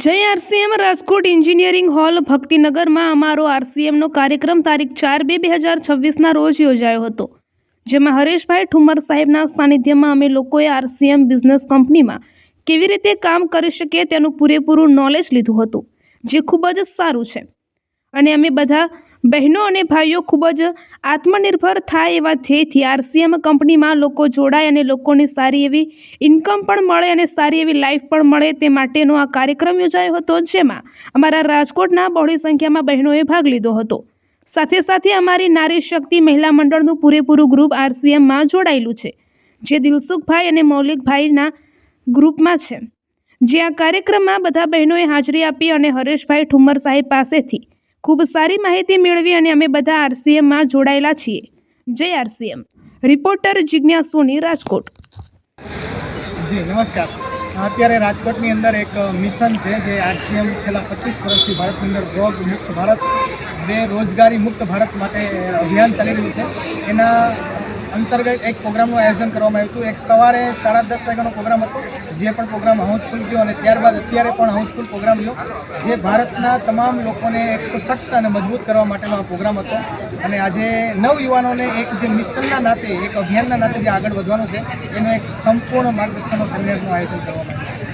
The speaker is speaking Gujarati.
જય આરસીએમ રાજકોટ એન્જિનિયરિંગ હોલ ભક્તિનગરમાં અમારો આરસીએમનો કાર્યક્રમ તારીખ 4/2/2026ના રોજ યોજાયો હતો, જેમાં હરેશભાઈ ઠુમ્મર સાહેબના સાનિધ્યમાં અમે લોકોએ આરસીએમ બિઝનેસ કંપનીમાં કેવી રીતે કામ કરી શકીએ તેનું પૂરેપૂરું નોલેજ લીધું હતું, જે ખૂબ જ સારું છે. અને અમે બધા બહેનો અને ભાઈઓ ખૂબ જ આત્મનિર્ભર થાય એવા ધ્યેયથી આરસીએમ કંપનીમાં લોકો જોડાય અને લોકોને સારી એવી ઇન્કમ પણ મળે અને સારી એવી લાઈફ પણ મળે તે માટેનો આ કાર્યક્રમ યોજાયો હતો, જેમાં અમારા રાજકોટના બહોળી સંખ્યામાં બહેનોએ ભાગ લીધો હતો. સાથે સાથે અમારી નારી શક્તિ મહિલા મંડળનું પૂરેપૂરું ગ્રુપ આરસીએમમાં જોડાયેલું છે, જે દિલસુખભાઈ અને મૌલિકભાઈના ગ્રુપમાં છે. જે આ કાર્યક્રમમાં બધા બહેનોએ હાજરી આપી અને હરેશભાઈ ઠુમ્મર સાહેબ પાસેથી ખૂબ સારી માહિતી મેળવી અને અમે બધા આરસીએમમાં જોડાયેલા છીએ. જય આરસીએમ. રિપોર્ટર જિજ્ઞાસુની, રાજકોટ. જી નમસ્કાર. અત્યારે રાજકોટની અંદર એક મિશન છે જે આરસીએમ છેલ્લા 25 વર્ષથી ભારતની અંદર ડ્રગ મુક્ત ભારત, બેરોજગારી મુક્ત ભારત માટે અભિયાન ચાલી રહ્યું છે. એના અંતર્ગત એક પ્રોગ્રામનું આયોજન કરવામાં આવ્યું હતું. એક સવારે 10:30 વાગ્યાનો પ્રોગ્રામ હતો, જે પણ પ્રોગ્રામ હાઉસફુલ ગયો, અને ત્યારબાદ અત્યારે પણ હાઉસફુલ પ્રોગ્રામ ગયો, જે ભારતના તમામ લોકોને એક સશક્ત અને મજબૂત કરવા માટેનો આ પ્રોગ્રામ હતો. અને આજે નવયુવાનોને એક જે મિશનના નાતે, એક અભિયાનના નાતે જે આગળ વધવાનું છે, એનો એક સંપૂર્ણ માર્ગદર્શનનો સેમિનારનું આયોજન કરવામાં આવ્યું.